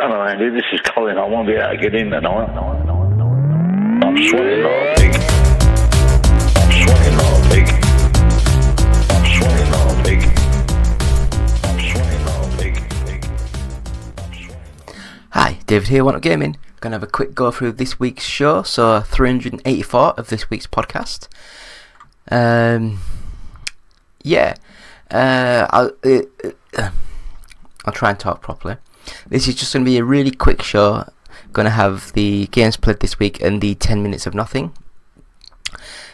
Hello, Andy. This is Colin. I won't be able to get in tonight. I'm sweating like a pig. I'm sweating like a pig. I'm sweating like a pig. I'm sweating like a pig. Hi, David here, One Up Gaming. Gonna have a quick go through this week's show, so 384 of this week's podcast. I'll try and talk properly. This is just going to be a really quick show. Going to have the games played this week and the 10 minutes of nothing.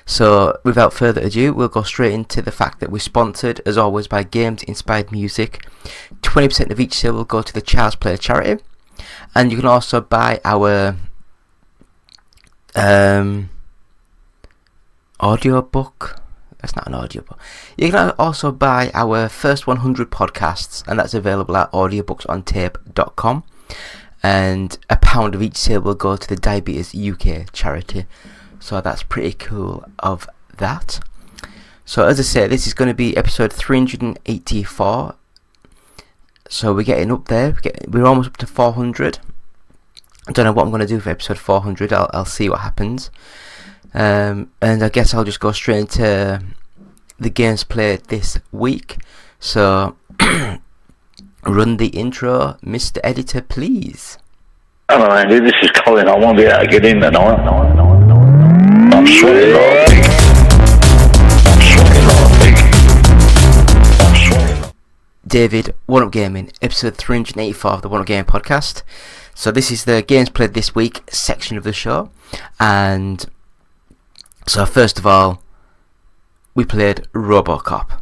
So without further ado, we'll go straight into the fact that we're sponsored as always by Games Inspired Music. 20% of each sale will go to the Child's Play charity, and you can also buy our audiobook. That's not an audiobook. You can also buy our first 100 podcasts, and that's available at audiobooksontape.com. And £1 of each sale will go to the Diabetes UK charity. So that's pretty cool of that. So as I say, this is going to be episode 384. So we're getting up there. We're almost up to 400. I don't know what I'm going to do for episode 400. I'll see what happens. And I guess I'll just go straight into the games played this week. So, run the intro, Mr. Editor, please. Hello, Andy. This is Colin. I won't be able to get in tonight. I'm sweating like a pig. I'm sweating like a pig. I'm sweating. David, One Up Gaming, episode 384 of the One Up Gaming podcast. So this is the games played this week section of the show, and so first of all, we played RoboCop.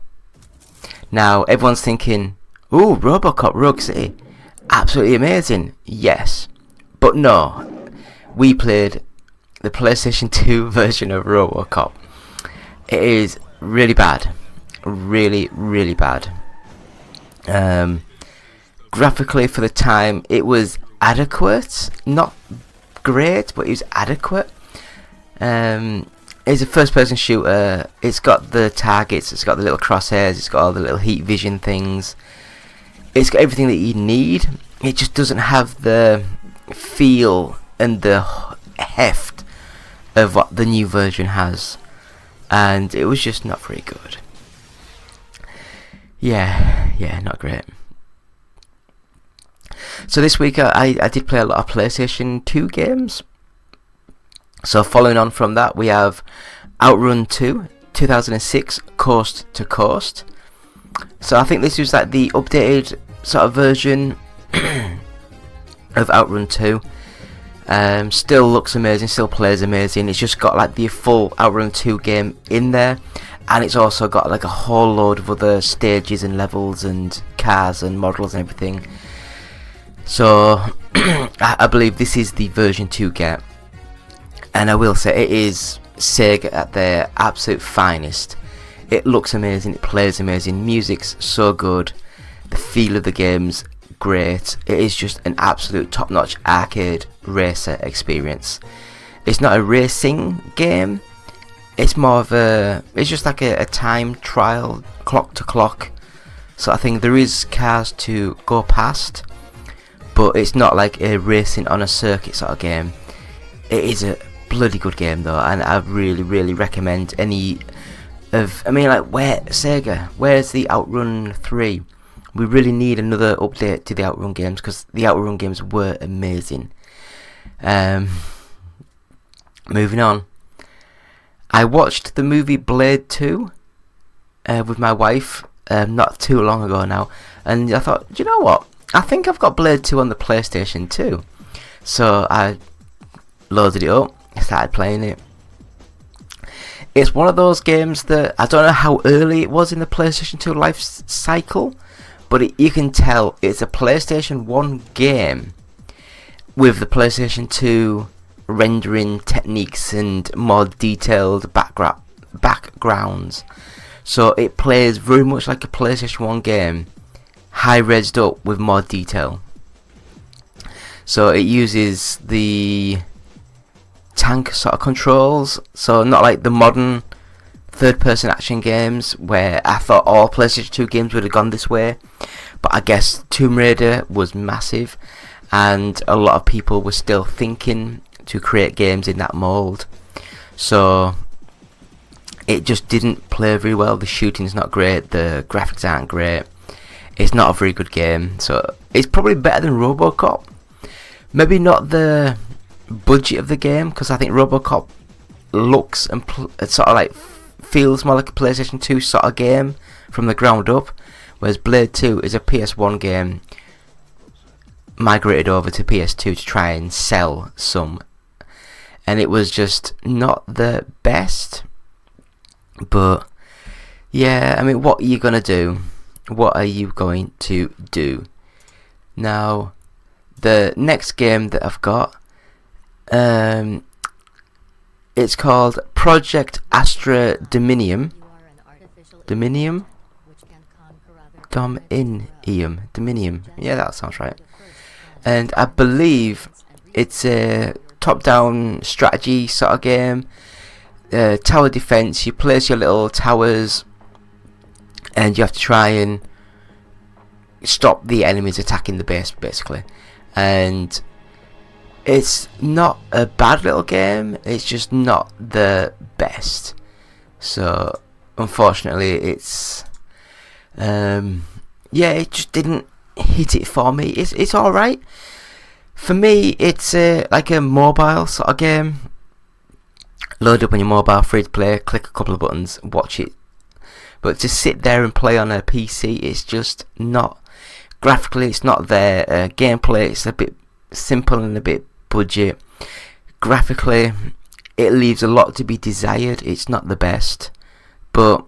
Now everyone's thinking, ooh, RoboCop Rogue City, absolutely amazing. Yes, but no, we played the PlayStation 2 version of RoboCop. It is really bad, really, really bad. Graphically for the time, it was adequate, not great, but it was adequate. It's a first-person shooter. It's got the targets, it's got the little crosshairs, it's got all the little heat vision things. It's got everything that you need. It just doesn't have the feel and the heft of what the new version has, and it was just not very good. Yeah, not great. So this week I did play a lot of PlayStation 2 games. So following on from that, we have Outrun 2, 2006, Coast to Coast. So I think this was like the updated sort of version of Outrun 2. Still looks amazing, still plays amazing. It's just got like the full Outrun 2 game in there, and it's also got like a whole load of other stages and levels and cars and models and everything. So I believe this is the version 2 game. And I will say, it is Sega at their absolute finest. It looks amazing, it plays amazing, music's so good, the feel of the game's great. It is just an absolute top-notch arcade racer experience. It's not a racing game, it's more of it's just like a time trial, clock to clock. So I think there is cars to go past, but it's not like a racing on a circuit sort of game. It is a bloody good game though, and I really recommend any of, Sega, where's the Outrun 3? We really need another update to the Outrun games, because the Outrun games were amazing. Moving on, I watched the movie Blade 2 with my wife not too long ago now, and I thought, do you know what, I think I've got Blade 2 on the PlayStation 2. So I loaded it up, started playing it. It's one of those games that I don't know how early it was in the PlayStation 2 life cycle, but you can tell it's a PlayStation 1 game with the PlayStation 2 rendering techniques and more detailed backgrounds. So it plays very much like a PlayStation 1 game, high resed up with more detail. So it uses the tank sort of controls, so not like the modern third person action games where I thought all PlayStation 2 games would have gone this way, but I guess Tomb Raider was massive, and a lot of people were still thinking to create games in that mold. So it just didn't play very well. The shooting's not great, the graphics aren't great. It's not a very good game. So it's probably better than RoboCop. Maybe not the budget of the game, because I think RoboCop looks and sort of like feels more like a PlayStation 2 sort of game from the ground up, whereas Blade 2 is a PS1 game migrated over to PS2 to try and sell some, and it was just not the best. But yeah, I mean, what are you gonna do? What are you going to do? Now, the next game that I've got, it's called Project Astra Dominium. Dominium? Dominium. Yeah, that sounds right. And I believe it's a top-down strategy sort of game. Tower defense. You place your little towers, and you have to try and stop the enemies attacking the base, basically. And it's not a bad little game, it's just not the best. So unfortunately it's it just didn't hit it for me. It's alright. For me, it's like a mobile sort of game. Load up on your mobile, free to play, click a couple of buttons, watch it. But to sit there and play on a PC, it's just not. Graphically, it's not there. Gameplay, it's a bit simple and a bit budget. Graphically, it leaves a lot to be desired. It's not the best, but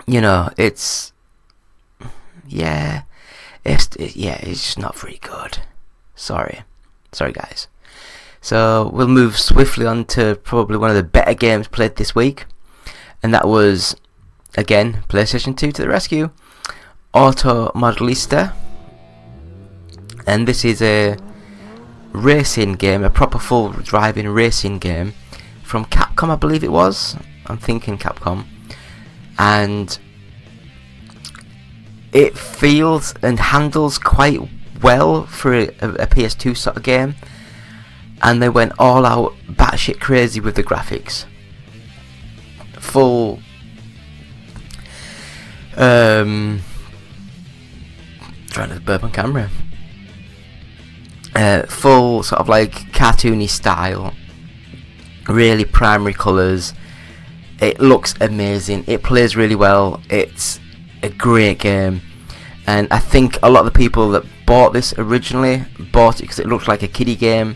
you know, it's just not very good. Sorry guys. So we'll move swiftly on to probably one of the better games played this week, and that was, again, PlayStation 2 to the rescue, Auto Modelista. And this is a racing game, a proper full driving racing game from Capcom, I believe it was. I'm thinking Capcom. And it feels and handles quite well for a PS2 sort of game. And they went all out batshit crazy with the graphics. Full trying to burp on camera. Full sort of like cartoony style, really primary colours. It looks amazing, it plays really well, it's a great game, and I think a lot of the people that bought this originally bought it because it looked like a kiddie game,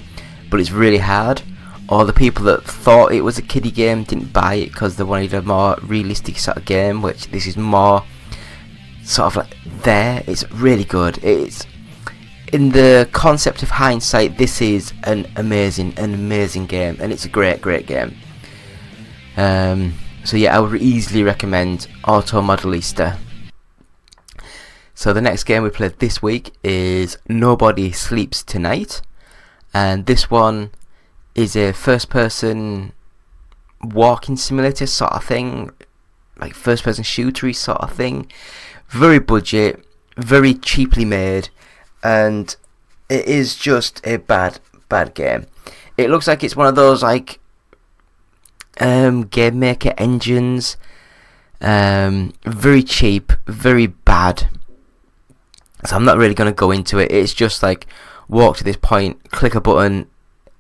but it's really hard, or the people that thought it was a kiddie game didn't buy it because they wanted a more realistic sort of game, which this is more sort of like there. It's really good. It's in the concept of hindsight, this is an amazing game, and it's a great game. So yeah, I would easily recommend Auto Modelista. So the next game we played this week is Nobody Sleeps Tonight, and this one is a first person walking simulator sort of thing, like first person shootery sort of thing. Very budget, very cheaply made, and it is just a bad game. It looks like it's one of those like Game Maker engines. Very cheap, very bad. So I'm not really going to go into it. It's just like walk to this point, click a button,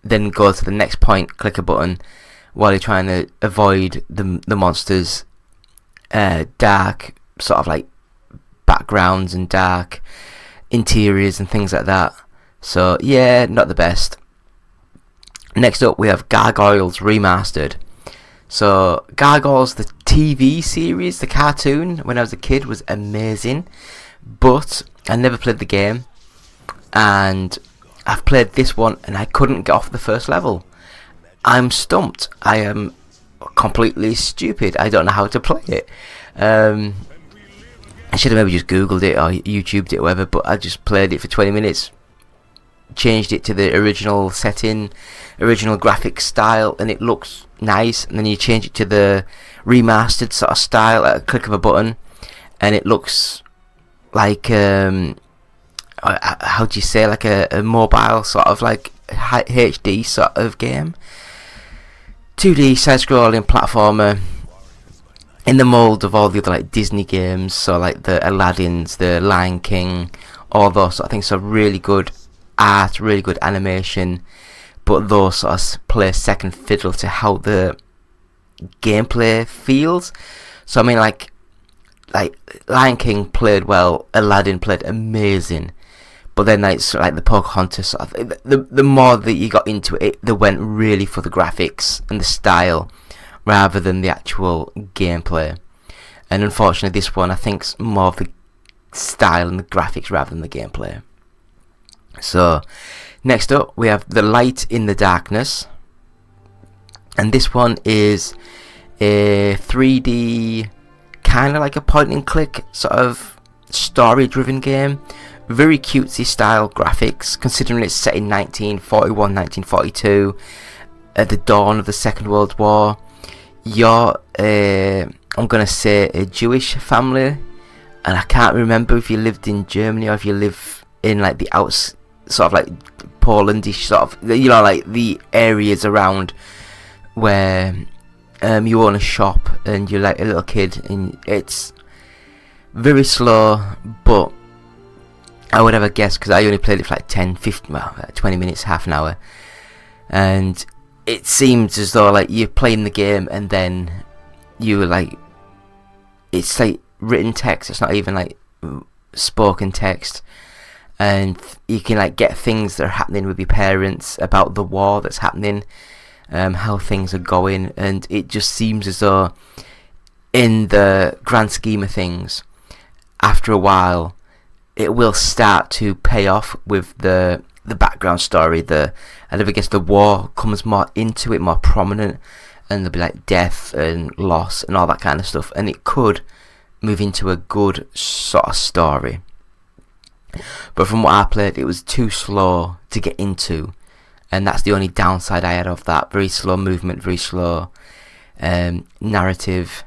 then go to the next point, click a button, while you're trying to avoid the monsters. Dark sort of like backgrounds and dark interiors and things like that. So yeah, not the best. Next up we have Gargoyles Remastered. So Gargoyles, the TV series, the cartoon, when I was a kid, was amazing, but I never played the game, and I've played this one and I couldn't get off the first level. I'm stumped. I am completely stupid. I don't know how to play it. I should have maybe just googled it or YouTubed it or whatever, but I just played it for 20 minutes, changed it to the original setting, original graphic style, and it looks nice, and then you change it to the remastered sort of style at a click of a button, and it looks like how do you say, like a mobile sort of like HD sort of game. 2D side-scrolling platformer in the mold of all the other like Disney games, so like the Aladdins, the Lion King, all those sort of things. So really good art, really good animation, but those sort of play second fiddle to how the gameplay feels. So I mean, like Lion King played well, Aladdin played amazing, but then like the Pocahontas sort of, the more that you got into it, they went really for the graphics and the style rather than the actual gameplay. And unfortunately, this one I think's more of the style and the graphics rather than the gameplay. So next up we have The Light in the Darkness, and this one is a 3D kind of like a point and click sort of story driven game. Very cutesy style graphics, considering it's set in 1941, 1942, at the dawn of the Second World War. You're I'm gonna say a Jewish family, and I can't remember if you lived in Germany or if you live in like the outs, sort of like Polandish sort of, you know, like the areas around where you own a shop and you're like a little kid, and it's very slow, but I would have a guess, because I only played it for like 10, 15, 20 minutes, half an hour, and it seems as though like you're playing the game and then you like, it's like written text, it's not even like spoken text, and you can like get things that are happening with your parents about the war that's happening, how things are going, and it just seems as though in the grand scheme of things, after a while it will start to pay off with the background story. And I guess the war comes more into it, more prominent, and there'll be like death and loss and all that kind of stuff, and it could move into a good sort of story. But from what I played, it was too slow to get into, and that's the only downside I had of that. Very slow movement, very slow narrative,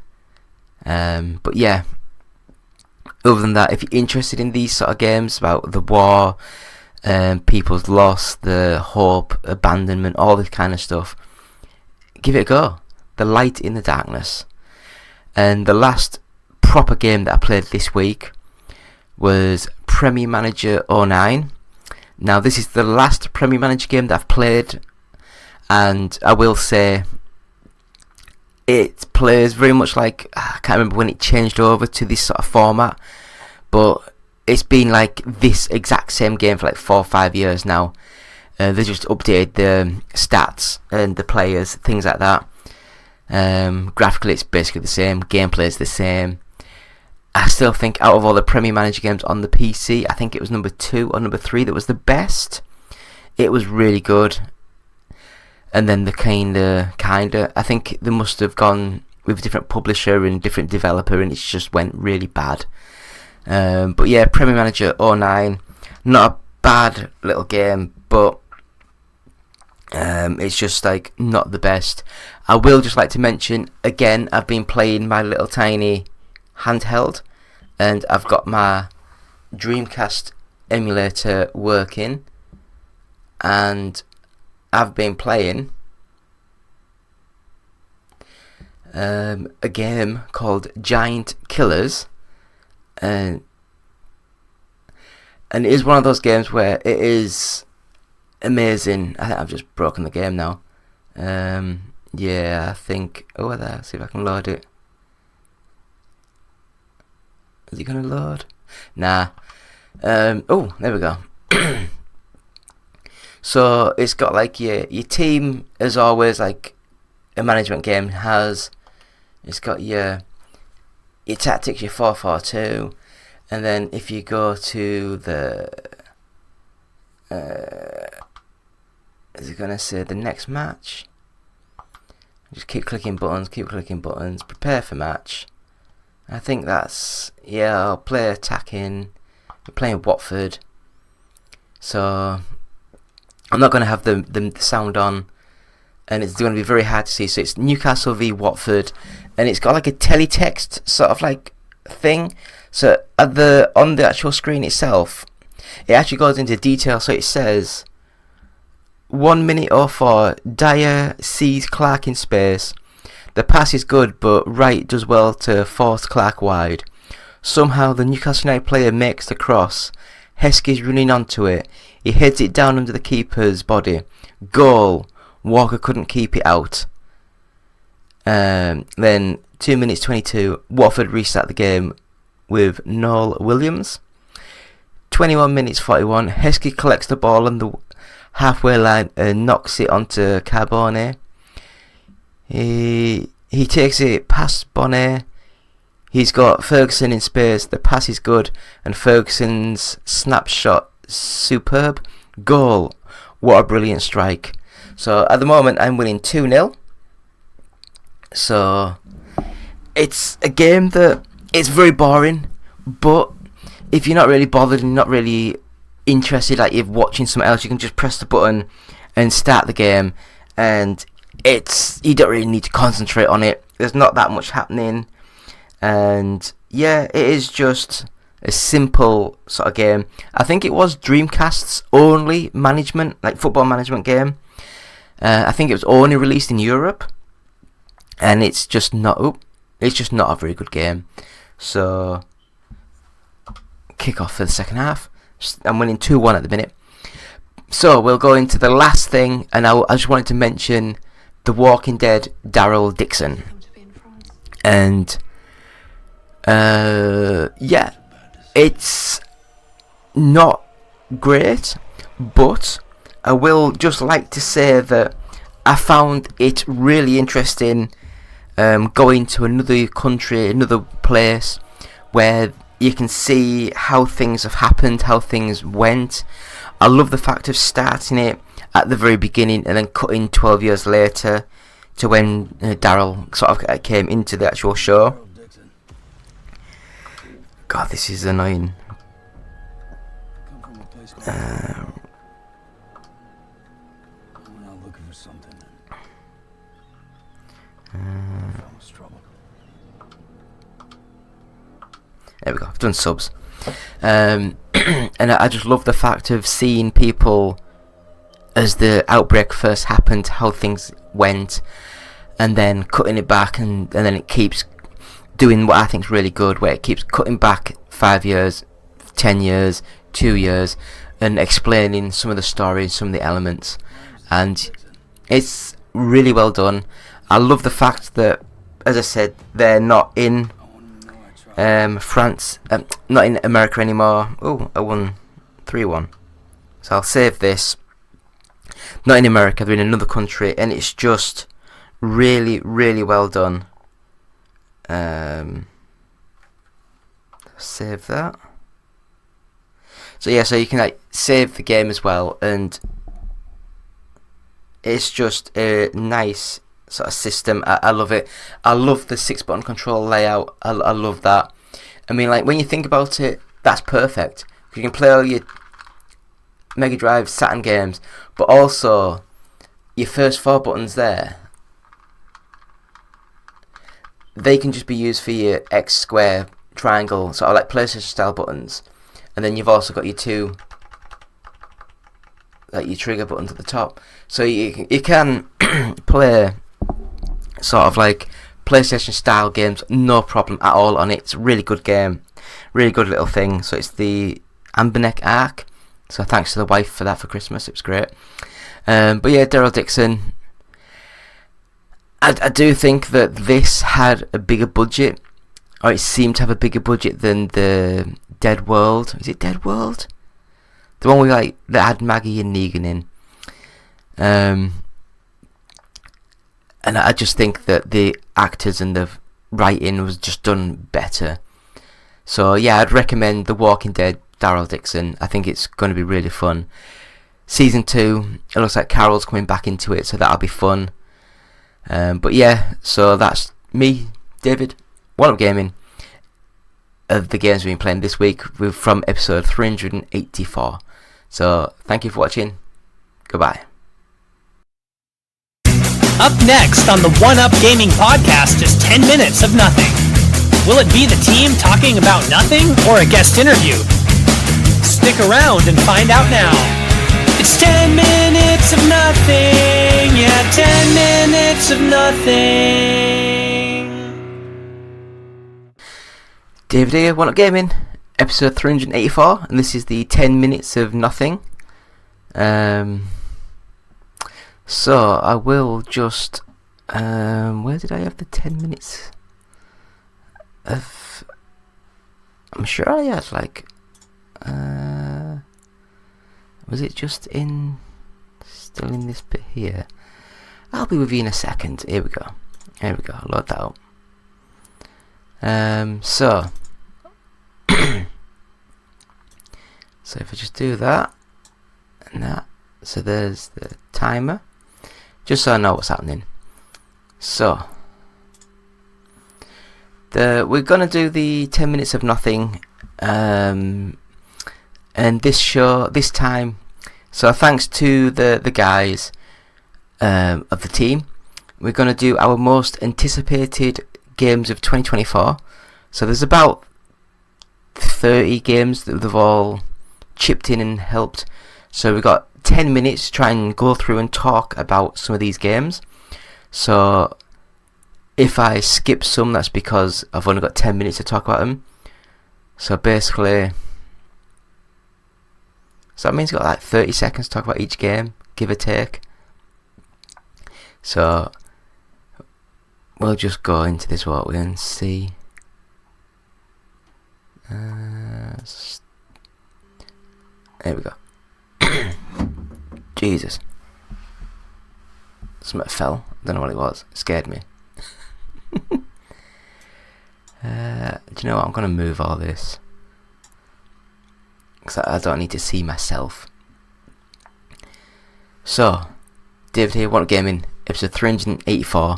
but yeah, other than that, if you're interested in these sort of games about the war, people's loss, the hope, abandonment, all this kind of stuff, give it a go. The Light in the Darkness. And the last proper game that I played this week was Premier Manager 09. Now this is the last Premier Manager game that I've played, and I will say it plays very much like, I can't remember when it changed over to this sort of format, but it's been like this exact same game for like 4 or 5 years now. They just updated the stats and the players, things like that. Graphically it's basically the same, gameplay is the same. I still think out of all the Premier Manager games on the PC, I think it was number 2 or number 3 that was the best. It was really good. And then the kinda, I think they must have gone with a different publisher and different developer, and it just went really bad. But yeah, Premier Manager 09, not a bad little game, but it's just like not the best. I will just like to mention again, I've been playing my little tiny handheld, and I've got my Dreamcast emulator working, and I've been playing a game called Giant Killers, and it is one of those games where it is amazing. I think I've just broken the game now. Yeah, I think, oh there, see if I can load it. Is it gonna load? Nah. Oh, there we go. So it's got like your team, as always, like a management game has. It's got your tactics, your 4-4-2, and then if you go to the is it gonna say the next match? Just keep clicking buttons, prepare for match. I think that's, yeah, I'll play attacking. We're playing Watford, so I'm not going to have the sound on, and it's going to be very hard to see. So it's Newcastle v Watford, and it's got like a teletext sort of like thing. So on the actual screen itself, it actually goes into detail. So it says 1 minute 04, Dyer sees Clark in space. The pass is good, but Wright does well to force Clark wide. Somehow the Newcastle United player makes the cross. Heskey's running onto it. He heads it down under the keeper's body. Goal. Walker couldn't keep it out. Then 2 minutes 22, Watford restart the game with Noel Williams. 21 minutes 41, Heskey collects the ball on the halfway line and knocks it onto Carbone. He takes it past Bonnet. He's got Ferguson in space. The pass is good, and Ferguson's snapshot superb. Goal. What a brilliant strike. So at the moment I'm winning 2-0. So it's a game that it's very boring, but if you're not really bothered and not really interested, like you're watching something else, you can just press the button and start the game, and you don't really need to concentrate on it. There's not that much happening, and yeah, it is just a simple sort of game. I think it was Dreamcast's only football management game. I think it was only released in Europe, and it's just not a very good game. So kick off for the second half. I'm winning 2-1 at the minute. So we'll go into the last thing, and I just wanted to mention The Walking Dead, Daryl Dixon. And yeah, it's not great, but I will just like to say that I found it really interesting going to another country, another place where you can see how things have happened, how things went. I love the fact of starting it at the very beginning and then cutting 12 years later to when Daryl sort of came into the actual show. God, this is annoying. There we go, I've done subs. And I just love the fact of seeing people as the outbreak first happened, how things went, and then cutting it back, and then it keeps doing what I think is really good, where it keeps cutting back 5 years, 10 years, 2 years, and explaining some of the stories, some of the elements, and it's really well done. I love the fact that, as I said, they're not in France, not in America anymore. Oh, I won 3-1. So I'll save this. Not in America, they're in another country, and it's just really, really well done. Save that. So yeah, so you can save the game as well, and it's just a nice sort of system. I love it. I love the 6-button control layout. I love that. I mean, when you think about it, that's perfect. You can play all your Mega Drive, Saturn games, but also your first 4 buttons there, they can just be used for your X, square, triangle, sort of like PlayStation style buttons. And then you've also got your 2 your trigger buttons at the top. So you can play sort of like PlayStation style games, no problem at all on it. It's a really good game, really good little thing. So it's the Amberneck Arc. So thanks to the wife for that for Christmas. It was great. But yeah, Daryl Dixon. I do think that this had a bigger budget, or it seemed to have a bigger budget than the Dead World. Is it Dead World? The one with that had Maggie and Negan in. And I just think that the actors and the writing was just done better. So yeah, I'd recommend The Walking Dead, Daryl Dixon. I think it's going to be really fun. Season 2, it looks like Carol's coming back into it, so that'll be fun. But yeah, so that's me, David, One Up Gaming, of the games we've been playing this week from episode 384. So thank you for watching. Goodbye. Up next on the One Up Gaming podcast is 10 minutes of nothing. Will it be the team talking about nothing or a guest interview? Stick around and find out now. It's 10 minutes of nothing. Yeah, 10 minutes of nothing. David here, One Up Gaming, episode 384, and this is the 10 minutes of nothing. So I will just, where did I have the 10 minutes of, I'm sure I had like, was it just still in this bit here? I'll be with you in a second. Here we go, I'll load that up. So if I just do that and that, so there's the timer, just so I know what's happening. So we're gonna do the 10 minutes of nothing, and this time, so thanks to the guys of the team, we're gonna do our most anticipated games of 2024. So there's about 30 games that they've all chipped in and helped. So we've got 10 minutes to try and go through and talk about some of these games. So if I skip some, that's because I've only got 10 minutes to talk about them. So basically, so that means I've got like 30 seconds to talk about each game, give or take. So we'll just go into this, what we can see. There we go. Jesus. Something fell. Don't know what it was. It scared me. Do you know what? I'm going to move all this, because I don't need to see myself. So, David here, One Up Gaming, episode 384,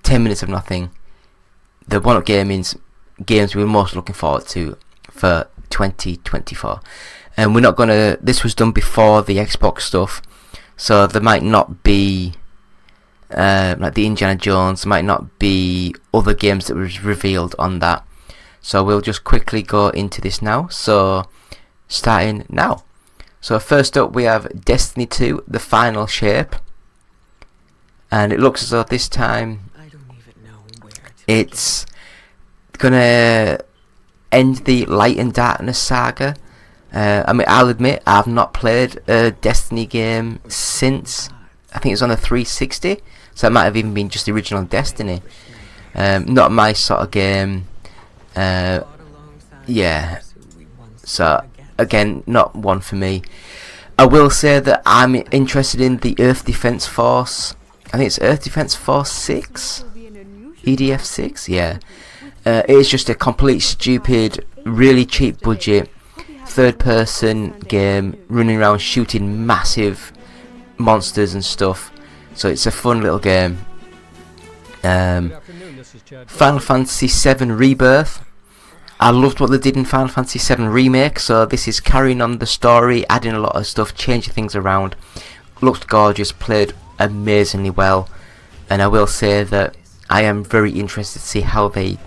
10 minutes of nothing. The One Up Gaming's games we're most looking forward to for 2024. And we're not gonna, this was done before the Xbox stuff, so there might not be like the Indiana Jones, there might not be other games that was revealed on that. So we'll just quickly go into this now. So starting now. So first up we have Destiny 2, The Final Shape, and it looks as though this time it's gonna end the Light and Darkness saga. I mean, I'll admit I've not played a Destiny game since, I think it was on the 360, so it might have even been just the original Destiny. Not my sort of game. Yeah, so again, not one for me. I will say that I'm interested in the Earth Defense Force. I think it's Earth Defense Force 6, EDF 6. Yeah, it's just a complete stupid, really cheap budget third-person game, running around shooting massive monsters and stuff. So it's a fun little game. Final Fantasy VII Rebirth. I loved what they did in Final Fantasy VII Remake, so this is carrying on the story, adding a lot of stuff, changing things around. Looked gorgeous, played amazingly well, and I will say that I am very interested to see how they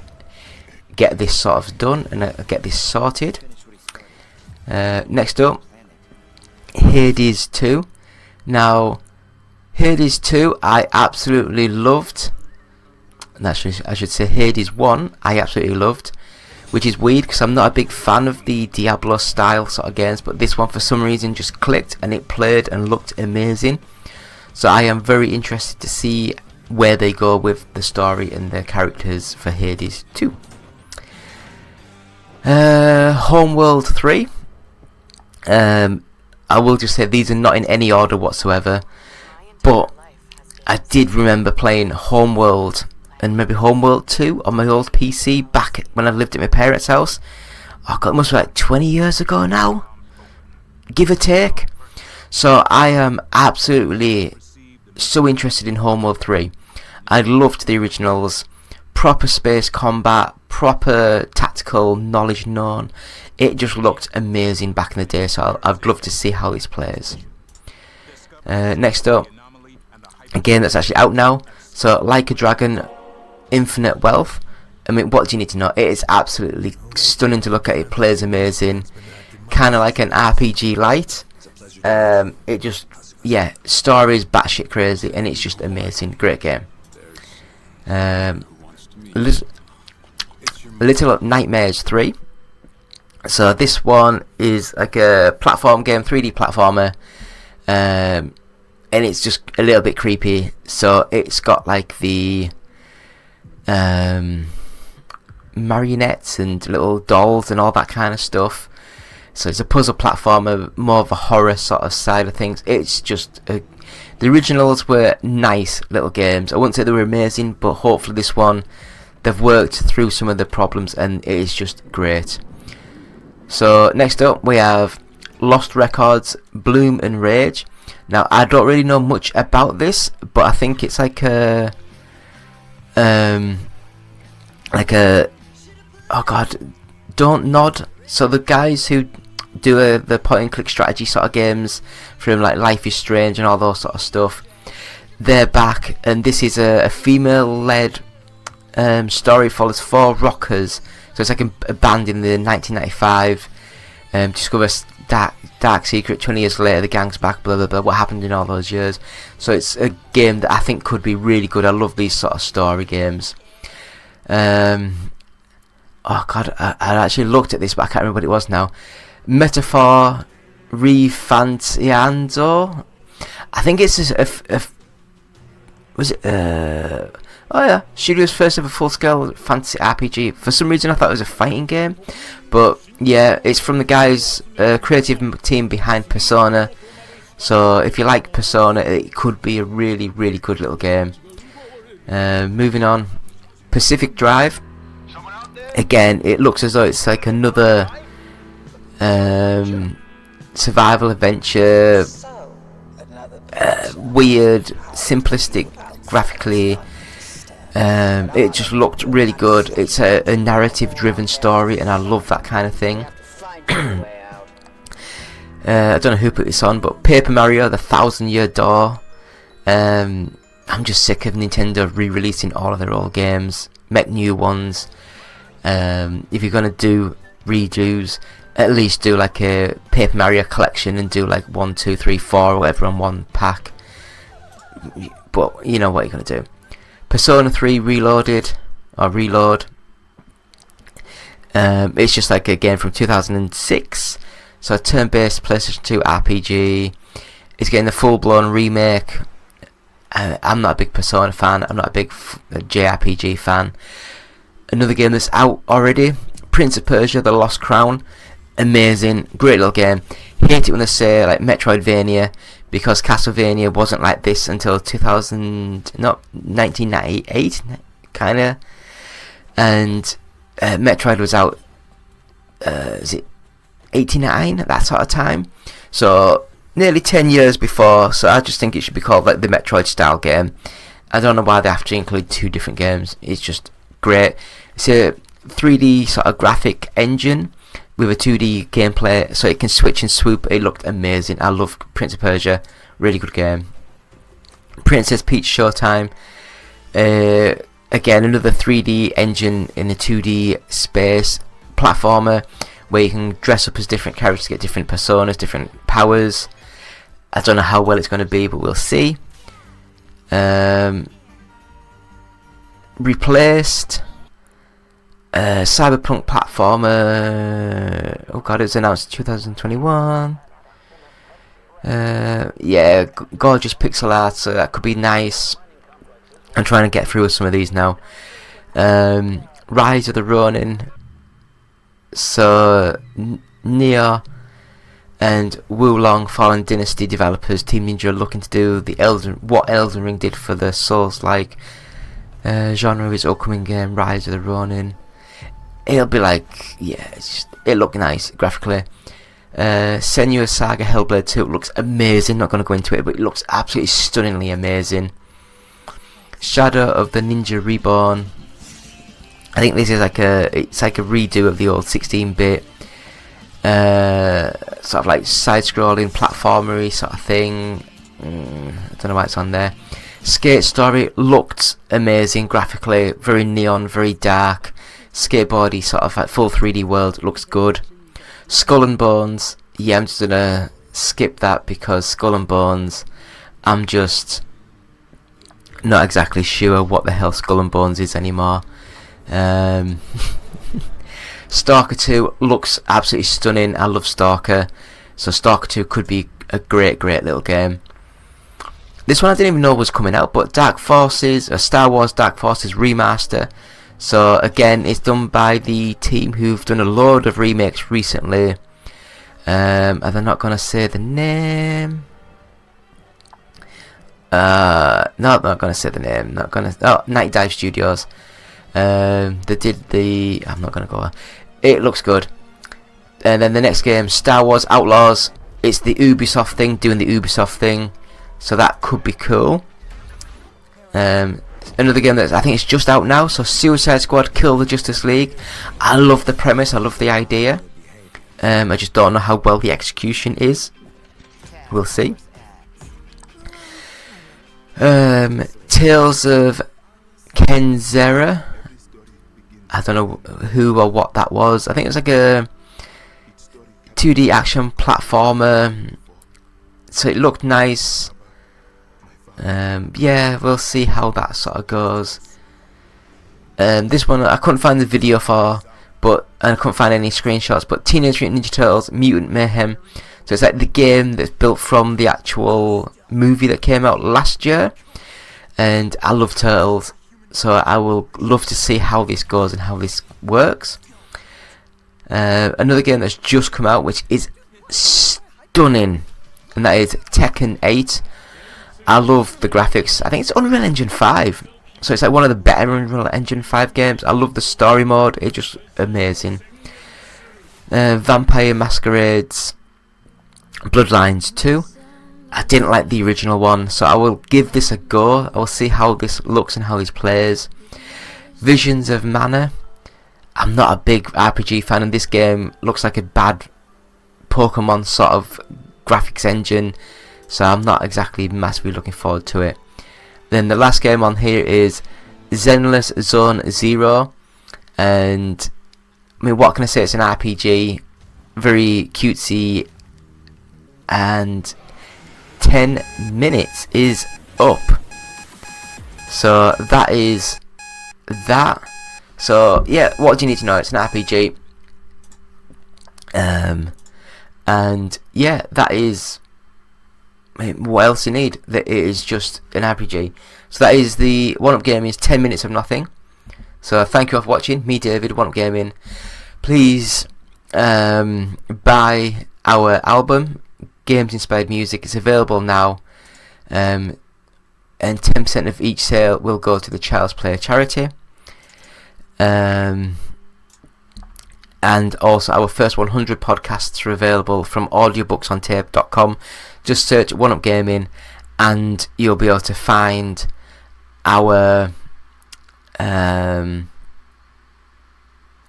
get this sort of done and get this sorted. Next up, Hades 2. Now, Hades 2 I absolutely loved. And actually, I should say Hades 1 I absolutely loved, which is weird because I'm not a big fan of the Diablo style sort of games, but this one for some reason just clicked and it played and looked amazing. So I am very interested to see where they go with the story and their characters for Hades 2. Homeworld 3. I will just say these are not in any order whatsoever, but I did remember playing Homeworld and maybe Homeworld 2 on my old PC back when I lived at my parents' house. Oh god, it must be like 20 years ago now, give or take. So I am absolutely so interested in Homeworld 3. I loved the originals. Proper space combat, proper tactical knowledge known. It just looked amazing back in the day, so I'd love to see how this plays. Next up, a game that's actually out now, so Like a Dragon Infinite Wealth. I mean, what do you need to know? It is absolutely stunning to look at. It plays amazing. kind of like an RPG light. It just, yeah, story is batshit crazy, and it's just amazing. Great game. Little Nightmares 3. So this one is like a platform game, 3D platformer, and it's just a little bit creepy. So it's got like the marionettes and little dolls and all that kind of stuff. So it's a puzzle platformer, more of a horror sort of side of things. It's just the originals were nice little games. I wouldn't say they were amazing, but hopefully this one, they've worked through some of the problems and it is just great. So next up we have Lost Records, Bloom and Rage. Now I don't really know much about this, but I think it's like a oh god, Don't Nod. So the guys who do the point and click strategy sort of games from like Life is Strange and all those sort of stuff, they're back, and this is a female led story. Follows 4 rockers, so it's like a band in the 1995 discover dark secret. 20 years later the gang's back, blah blah blah, what happened in all those years. So it's a game that I think could be really good. I love these sort of story games. Oh god, I actually looked at this but I can't remember what it was now. Metaphor Refantiando. I think it's was it oh yeah, Studio's first ever full-scale fantasy RPG. For some reason I thought it was a fighting game, but yeah, it's from the guys creative team behind Persona. So if you like Persona, it could be a really really good little game. Moving on, Pacific Drive. Again, it looks as though it's like another survival adventure, weird, simplistic graphically. It just looked really good. It's a narrative driven story and I love that kind of thing. I don't know who put this on, but Paper Mario The Thousand Year Door. I'm just sick of Nintendo re-releasing all of their old games, make new ones. If you're gonna do redos, at least do like a Paper Mario collection and do like 1, 2, 3, 4 or whatever on one pack. But you know what you're gonna do. Persona 3 Reloaded, or Reload. It's just like a game from 2006. So a turn-based PlayStation 2 RPG. It's getting a full-blown remake. I'm not a big Persona fan. I'm not a big JRPG fan. Another game that's out already, Prince of Persia: The Lost Crown. Amazing, great little game. Hate it when they say like Metroidvania, because Castlevania wasn't like this until 1998 kinda, and Metroid was out is it 89 at that sort of time, so nearly 10 years before. So I just think it should be called like the Metroid style game. I don't know why they have to include 2 different games. It's just great. It's a 3D sort of graphic engine with a 2D gameplay, so it can switch and swoop. It looked amazing. I love Prince of Persia, really good game. Princess Peach Showtime, again another 3D engine in a 2D space platformer where you can dress up as different characters, get different personas, different powers. I don't know how well it's going to be, but we'll see. Replaced, Cyberpunk platformer. Oh god, it was announced in 2021. Yeah, gorgeous pixel art, so that could be nice. I'm trying to get through with some of these now. Rise of the Ronin. So Neo and Wulong Fallen Dynasty developers, Team Ninja, are looking to do what Elden Ring did for the Souls-like genre of his upcoming game, Rise of the Ronin. It'll be like, yeah, it'll look nice graphically. Senua's Saga Hellblade 2 looks amazing. Not going to go into it, but it looks absolutely stunningly amazing. Shadow of the Ninja Reborn. I think this is like a redo of the old 16-bit sort of like side-scrolling platformery sort of thing. I don't know why it's on there. Skate Story looked amazing graphically, very neon, very dark, skateboardy sort of like full 3D world. Looks good. Skull and Bones. Yeah, I'm just gonna skip that because Skull and Bones, I'm just not exactly sure what the hell Skull and Bones is anymore. Stalker 2 looks absolutely stunning. I love Stalker, so Stalker 2 could be a great little game. This one I didn't even know was coming out, but Dark Forces, a Star Wars Dark Forces remaster. So again, it's done by the team who've done a load of remakes recently. And they're not gonna say the name. No, not gonna say the name. Not gonna. Oh, Night Dive Studios. They did the. I'm not gonna go. It looks good. And then the next game, Star Wars Outlaws. It's the Ubisoft thing doing the Ubisoft thing, so that could be cool. Another game that I think it's just out now. So Suicide Squad: Kill the Justice League. I love the premise. I love the idea. I just don't know how well the execution is. We'll see. Tales of Kenzera. I don't know who or what that was. I think it was like a 2D action platformer. So it looked nice. Yeah, we'll see how that sort of goes. This one I couldn't find the video for, but I couldn't find any screenshots. But Teenage Mutant Ninja Turtles: Mutant Mayhem. So it's like the game that's built from the actual movie that came out last year. And I love Turtles, so I will love to see how this goes and how this works. Another game that's just come out, which is stunning, and that is Tekken 8. I love the graphics. I think it's Unreal Engine 5, so it's like one of the better Unreal Engine 5 games. I love the story mode, it's just amazing. Vampire Masquerades Bloodlines 2. I didn't like the original one, so I will give this a go. I will see how this looks and how this plays. Visions of Mana. I'm not a big RPG fan, and this game looks like a bad Pokemon sort of graphics engine, so I'm not exactly massively looking forward to it. Then the last game on here is Zenless Zone Zero, and I mean, what can I say? It's an RPG, very cutesy, and 10 minutes is up. So that is that. So yeah, what do you need to know? It's an RPG. And yeah, that is, I mean, what else you need? That it is just an RPG. So that is the One Up Gaming's 10 minutes of nothing. So thank you all for watching. Me, David, One Up Gaming. Please buy our album, Games Inspired Music. It's available now, and 10% of each sale will go to the Child's Play charity. And also our first 100 podcasts are available from audiobooksontape.com. Just search One Up Gaming and you'll be able to find our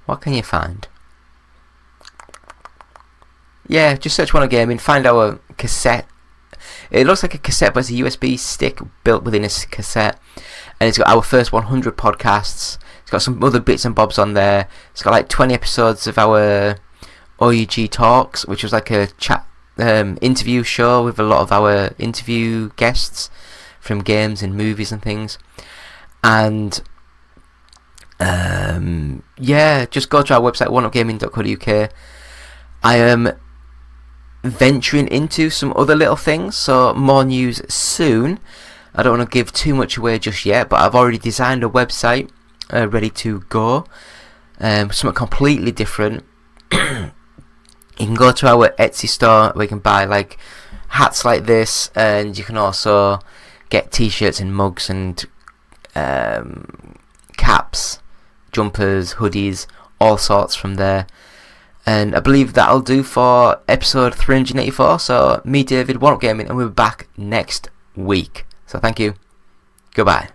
what can you find? Yeah, just search One Up Gaming, find our cassette. It looks like a cassette, but it's a USB stick built within a cassette, and it's got our first 100 podcasts. It's got some other bits and bobs on there. It's got like 20 episodes of our OUG Talks, which was like a chat interview show with a lot of our interview guests from games and movies and things. And yeah, just go to our website, oneupgaming.co.uk. I am venturing into some other little things, so more news soon. I don't want to give too much away just yet, but I've already designed a website ready to go. Something completely different. You can go to our Etsy store where you can buy like hats like this, and you can also get t-shirts and mugs and caps, jumpers, hoodies, all sorts from there. And I believe that'll do for episode 384. So me, David, One Up Gaming, and we'll be back next week. So thank you. Goodbye.